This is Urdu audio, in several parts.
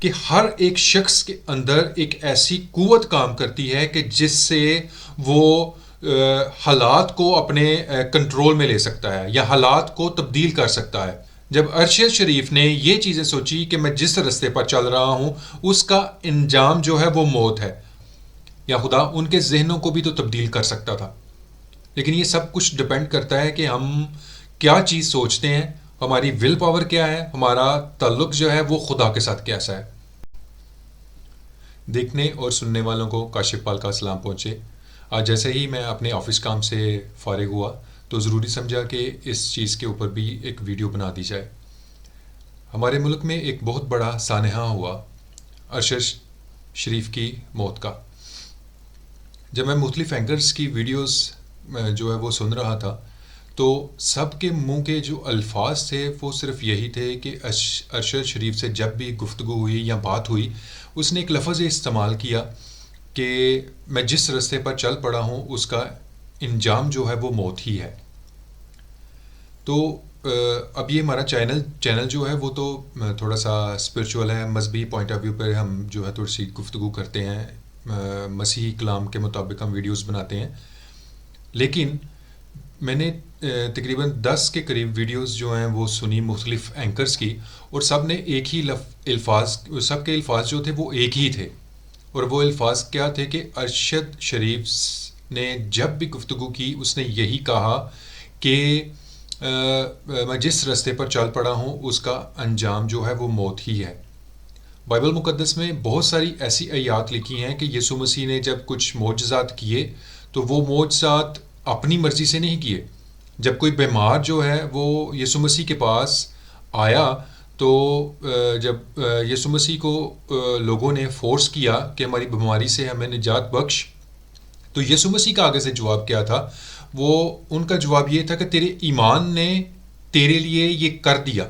کہ ہر ایک شخص کے اندر ایک ایسی قوت کام کرتی ہے کہ جس سے وہ حالات کو اپنے کنٹرول میں لے سکتا ہے یا حالات کو تبدیل کر سکتا ہے. جب ارشد شریف نے یہ چیزیں سوچی کہ میں جس رستے پر چل رہا ہوں اس کا انجام جو ہے وہ موت ہے، یا خدا ان کے ذہنوں کو بھی تو تبدیل کر سکتا تھا. لیکن یہ سب کچھ ڈپینڈ کرتا ہے کہ ہم کیا چیز سوچتے ہیں، ہماری ول پاور کیا ہے، ہمارا تعلق جو ہے وہ خدا کے ساتھ کیسا ہے. دیکھنے اور سننے والوں کو کاشف پال کا سلام پہنچے. آج جیسے ہی میں اپنے آفس کام سے فارغ ہوا تو ضروری سمجھا کہ اس چیز کے اوپر بھی ایک ویڈیو بنا دی جائے. ہمارے ملک میں ایک بہت بڑا سانحہ ہوا ارشد شریف کی موت کا. جب میں مختلف اینکرز کی ویڈیوز جو ہے وہ سن رہا تھا تو سب کے منہ کے جو الفاظ تھے وہ صرف یہی تھے کہ ارشد شریف سے جب بھی گفتگو ہوئی یا بات ہوئی اس نے ایک لفظ استعمال کیا کہ میں جس رستے پر چل پڑا ہوں اس کا انجام جو ہے وہ موت ہی ہے. تو اب یہ ہمارا چینل جو ہے وہ تو تھوڑا سا اسپرچول ہے، مذہبی پوائنٹ آف ویو پہ ہم جو ہے تھوڑی سی گفتگو کرتے ہیں، مسیحی کلام کے مطابق ہم ویڈیوز بناتے ہیں. لیکن میں نے تقریباً 10 کے قریب ویڈیوز جو ہیں وہ سنی مختلف اینکرز کی، اور سب نے ایک ہی الفاظ، سب کے الفاظ جو تھے وہ ایک ہی تھے. اور وہ الفاظ کیا تھے کہ ارشد شریف نے جب بھی گفتگو کی اس نے یہی کہا کہ میں جس رستے پر چل پڑا ہوں اس کا انجام جو ہے وہ موت ہی ہے. بائبل مقدس میں بہت ساری ایسی آیات لکھی ہیں کہ یسوع مسیح نے جب کچھ معجزات کیے تو وہ معجزات اپنی مرضی سے نہیں کیے. جب کوئی بیمار جو ہے وہ یسوع مسیح کے پاس آیا تو جب یسوع مسیح کو لوگوں نے فورس کیا کہ ہماری بیماری سے ہمیں نجات بخش، تو یسوع مسیح کا آگے سے جواب کیا تھا؟ وہ ان کا جواب یہ تھا کہ تیرے ایمان نے تیرے لیے یہ کر دیا،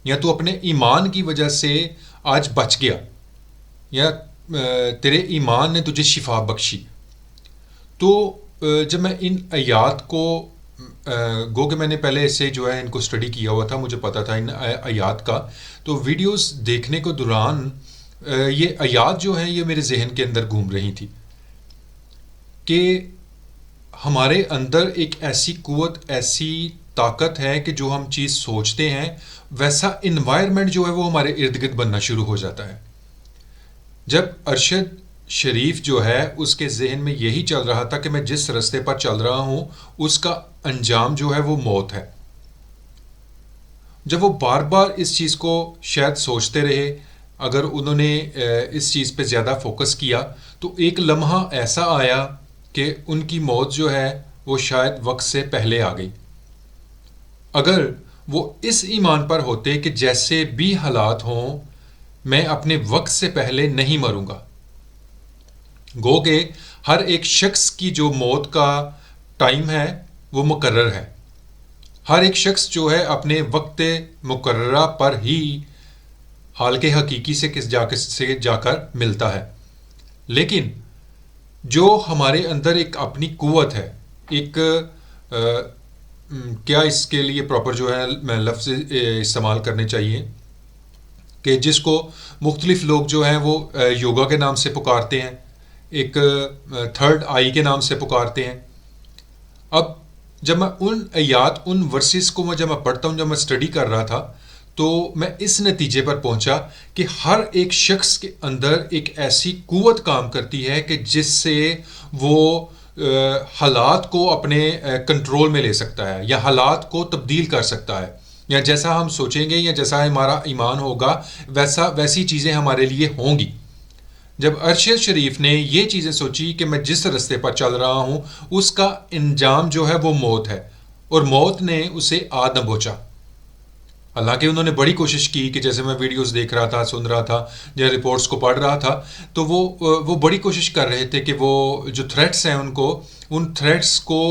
یا تو اپنے ایمان کی وجہ سے آج بچ گیا، یا تیرے ایمان نے تجھے شفا بخشی. تو جب میں ان آیات کو گو کہ میں نے پہلے سے جو ہے ان کو اسٹڈی کیا ہوا تھا، مجھے پتا تھا ان آیات کا، تو ویڈیوز دیکھنے کو دوران یہ آیات جو ہیں یہ میرے ذہن کے اندر گھوم رہی تھی کہ ہمارے اندر ایک ایسی قوت، ایسی طاقت ہے کہ جو ہم چیز سوچتے ہیں ویسا انوائرمنٹ جو ہے وہ ہمارے ارد گرد بننا شروع ہو جاتا ہے. جب ارشد شریف جو ہے اس کے ذہن میں یہی چل رہا تھا کہ میں جس رستے پر چل رہا ہوں اس کا انجام جو ہے وہ موت ہے. جب وہ بار بار اس چیز کو شاید سوچتے رہے، اگر انہوں نے اس چیز پہ زیادہ فوکس کیا تو ایک لمحہ ایسا آیا کہ ان کی موت جو ہے وہ شاید وقت سے پہلے آ گئی. اگر وہ اس ایمان پر ہوتے کہ جیسے بھی حالات ہوں میں اپنے وقت سے پہلے نہیں مروں گا، گو کہ ہر ایک شخص کی جو موت کا ٹائم ہے وہ مقرر ہے. ہر ایک شخص جو ہے اپنے وقت مقررہ پر ہی حال کے حقیقی سے جا کر ملتا ہے. لیکن جو ہمارے اندر ایک اپنی قوت ہے، ایک کیا اس کے لیے پراپر جو ہے میں لفظ استعمال کرنے چاہیے کہ جس کو مختلف لوگ جو ہیں وہ یوگا کے نام سے پکارتے ہیں، ایک تھرڈ آئی کے نام سے پکارتے ہیں. اب جب میں ان آیات، ان ورسز کو جب میں پڑھتا ہوں، جب میں اسٹڈی کر رہا تھا تو میں اس نتیجے پر پہنچا کہ ہر ایک شخص کے اندر ایک ایسی قوت کام کرتی ہے کہ جس سے وہ حالات کو اپنے کنٹرول میں لے سکتا ہے یا حالات کو تبدیل کر سکتا ہے، یا جیسا ہم سوچیں گے یا جیسا ہمارا ایمان ہوگا ویسی چیزیں ہمارے لیے ہوں گی. جب ارشد شریف نے یہ چیزیں سوچی کہ میں جس رستے پر چل رہا ہوں اس کا انجام جو ہے وہ موت ہے، اور موت نے اسے آ نہ بوچا. حالانکہ انہوں نے بڑی کوشش کی کہ جیسے میں ویڈیوز دیکھ رہا تھا، سن رہا تھا، یا رپورٹس کو پڑھ رہا تھا، تو وہ بڑی کوشش کر رہے تھے کہ وہ جو تھریٹس ہیں ان تھریٹس کو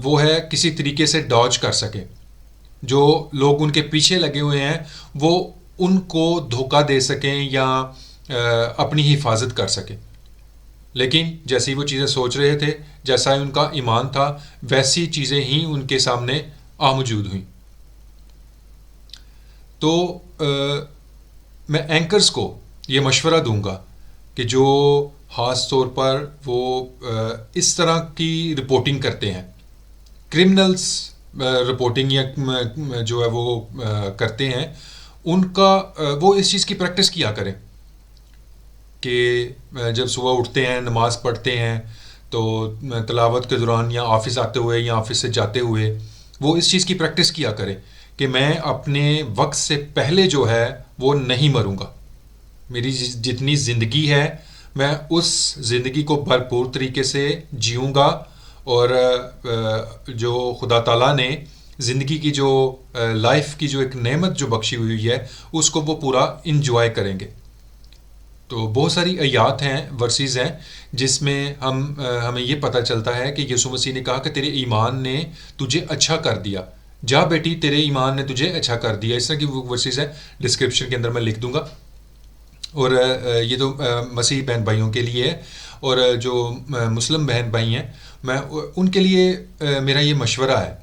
وہ ہے کسی طریقے سے ڈاج کر سکیں. جو لوگ ان کے پیچھے لگے ہوئے ہیں وہ ان کو دھوکہ دے سکیں یا اپنی حفاظت کر سکیں. لیکن جیسی وہ چیزیں سوچ رہے تھے، جیسا ان کا ایمان تھا، ویسی چیزیں ہی ان کے سامنے موجود ہوئیں. تو میں اینکرز کو یہ مشورہ دوں گا کہ جو خاص طور پر وہ اس طرح کی رپورٹنگ کرتے ہیں، کرمنلز رپورٹنگ یا جو ہے وہ کرتے ہیں، ان کا وہ اس چیز کی پریکٹس کیا کریں کہ جب صبح اٹھتے ہیں، نماز پڑھتے ہیں، تو تلاوت کے دوران یا آفس آتے ہوئے یا آفس سے جاتے ہوئے وہ اس چیز کی پریکٹس کیا کریں کہ میں اپنے وقت سے پہلے جو ہے وہ نہیں مروں گا. میری جتنی زندگی ہے میں اس زندگی کو بھرپور طریقے سے جیوں گا، اور جو خدا تعالیٰ نے زندگی کی جو لائف کی جو ایک نعمت جو بخشی ہوئی ہے اس کو وہ پورا انجوائے کریں گے. تو بہت ساری آیات ہیں، ورسز ہیں، جس میں ہمیں یہ پتہ چلتا ہے کہ یسوع مسیح نے کہا کہ تیرے ایمان نے تجھے اچھا کر دیا، جا بیٹی تیرے ایمان نے تجھے اچھا کر دیا. اس طرح کی ورسز ہیں، ڈسکرپشن کے اندر میں لکھ دوں گا. اور یہ تو مسیحی بہن بھائیوں کے لیے ہے، اور جو مسلم بہن بھائی ہیں میں ان کے لیے میرا یہ مشورہ ہے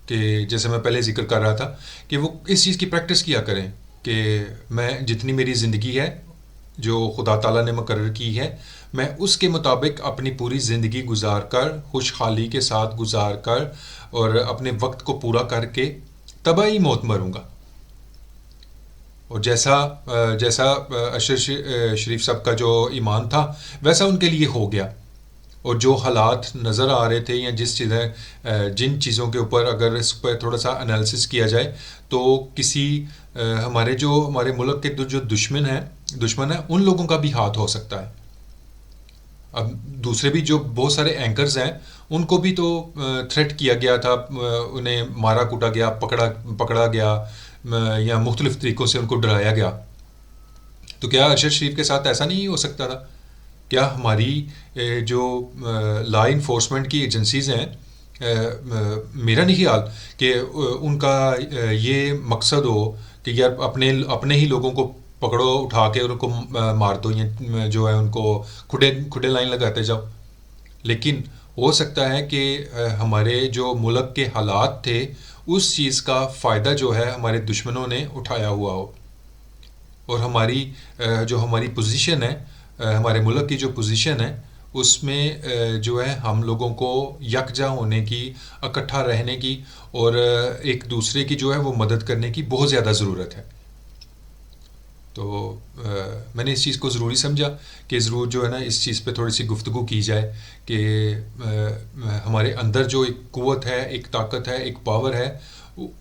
کہ جیسے میں پہلے ذکر کر رہا تھا کہ وہ اس چیز کی پریکٹس کیا کریں کہ میں جتنی میری زندگی ہے جو خدا تعالیٰ نے مقرر کی ہے، میں اس کے مطابق اپنی پوری زندگی گزار کر، خوشحالی کے ساتھ گزار کر، اور اپنے وقت کو پورا کر کے طبعی موت مروں گا. اور جیسا اشرف شریف صاحب کا جو ایمان تھا ویسا ان کے لیے ہو گیا. اور جو حالات نظر آ رہے تھے یا جن چیزوں کے اوپر اگر اس پہ تھوڑا سا انالیسس کیا جائے تو کسی ہمارے ملک کے جو دشمن ہیں ان لوگوں کا بھی ہاتھ ہو سکتا ہے. اب دوسرے بھی جو بہت سارے اینکرز ہیں ان کو بھی تو تھریٹ کیا گیا تھا، انہیں مارا کوٹا گیا، پکڑا گیا، یا مختلف طریقوں سے ان کو ڈرایا گیا. تو کیا ارشد شریف کے ساتھ ایسا نہیں ہو سکتا تھا؟ کیا ہماری جو لا انفورسمنٹ کی ایجنسیز ہیں، میرا نہیں خیال کہ ان کا یہ مقصد ہو کہ یار اپنے ہی لوگوں کو پکڑو، اٹھا کے ان کو مار دو، یا جو ہے ان کو کھڈے لائن لگاتے جاؤ. لیکن ہو سکتا ہے کہ ہمارے جو ملک کے حالات تھے اس چیز کا فائدہ جو ہے ہمارے دشمنوں نے اٹھایا ہوا ہو، اور ہماری پوزیشن ہے، ہمارے ملک کی جو پوزیشن ہے اس میں جو ہے ہم لوگوں کو یکجا ہونے کی، اکٹھا رہنے کی، اور ایک دوسرے کی جو ہے وہ مدد کرنے کی بہت زیادہ ضرورت ہے. تو میں نے اس چیز کو ضروری سمجھا کہ ضرور جو ہے نا اس چیز پہ تھوڑی سی گفتگو کی جائے کہ ہمارے اندر جو ایک قوت ہے، ایک طاقت ہے، ایک پاور ہے،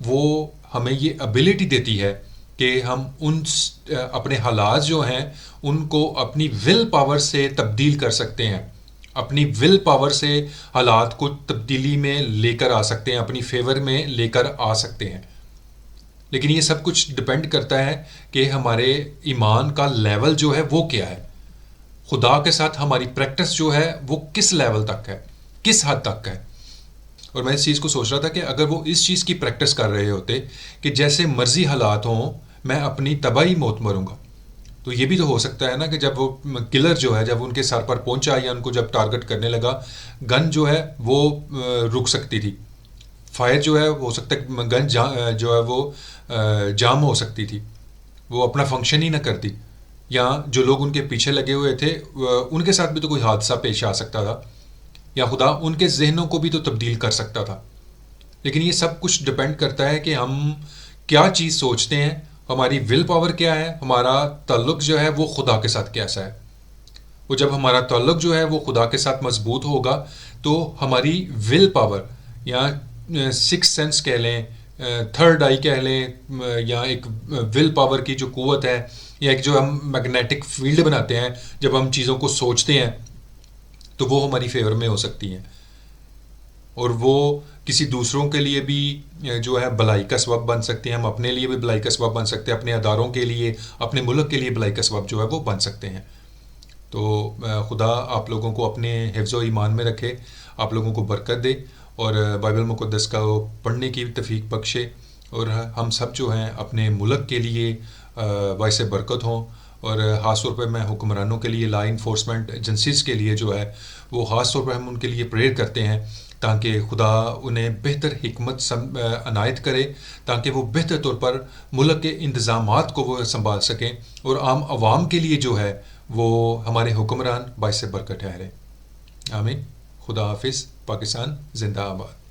وہ ہمیں یہ ابیلٹی دیتی ہے کہ ہم اپنے حالات جو ہیں ان کو اپنی ول پاور سے تبدیل کر سکتے ہیں، اپنی ول پاور سے حالات کو تبدیلی میں لے کر آ سکتے ہیں، اپنی فیور میں لے کر آ سکتے ہیں. لیکن یہ سب کچھ ڈپینڈ کرتا ہے کہ ہمارے ایمان کا لیول جو ہے وہ کیا ہے، خدا کے ساتھ ہماری پریکٹس جو ہے وہ کس لیول تک ہے، کس حد تک ہے. اور میں اس چیز کو سوچ رہا تھا کہ اگر وہ اس چیز کی پریکٹس کر رہے ہوتے کہ جیسے مرضی حالات ہوں میں اپنی طبعی موت مروں گا، تو یہ بھی تو ہو سکتا ہے نا کہ جب وہ کلر جو ہے جب ان کے سر پر پہنچا یا ان کو جب ٹارگٹ کرنے لگا، گن جو ہے وہ رک سکتی تھی، فائر جو ہے ہو سکتا ہے گن جو ہے وہ جام ہو سکتی تھی، وہ اپنا فنکشن ہی نہ کرتی، یا جو لوگ ان کے پیچھے لگے ہوئے تھے ان کے ساتھ بھی تو کوئی حادثہ پیش آ سکتا تھا، یا خدا ان کے ذہنوں کو بھی تو تبدیل کر سکتا تھا. لیکن یہ سب کچھ ڈپینڈ کرتا ہے کہ ہم کیا چیز سوچتے ہیں، ہماری ول پاور کیا ہے، ہمارا تعلق جو ہے وہ خدا کے ساتھ کیسا ہے. وہ جب ہمارا تعلق جو ہے وہ خدا کے ساتھ مضبوط ہوگا تو ہماری ول پاور، یا سکس سینس کہہ لیں، تھرڈ آئی کہہ لیں، یا ایک ول پاور کی جو قوت ہے، یا ایک جو ہم میگنیٹک فیلڈ بناتے ہیں جب ہم چیزوں کو سوچتے ہیں، تو وہ ہماری فیور میں ہو سکتی ہیں، اور وہ کسی دوسروں کے لیے بھی جو ہے بلائی کا سبب بن سکتے ہیں، ہم اپنے لیے بھی بلائی کا سبب بن سکتے ہیں، اپنے اداروں کے لیے، اپنے ملک کے لیے بلائی کا سبب جو ہے وہ بن سکتے ہیں. تو خدا آپ لوگوں کو اپنے حفظ و ایمان میں رکھے، آپ لوگوں کو برکت دے، اور بائبل مقدس کا پڑھنے کی توفیق بخشے، اور ہم سب جو ہیں اپنے ملک کے لیے باعث برکت ہوں، اور خاص طور پہ میں حکمرانوں کے لیے، لا انفورسمنٹ ایجنسیز کے لیے جو ہے وہ خاص طور پہ ہم ان کے لیے پریئر کرتے ہیں تاکہ خدا انہیں بہتر حکمت عنایت کرے، تاکہ وہ بہتر طور پر ملک کے انتظامات کو وہ سنبھال سکیں، اور عام عوام کے لیے جو ہے وہ ہمارے حکمران باعث برکت ٹھہرے۔ آمین۔ خدا حافظ۔ پاکستان زندہ آباد۔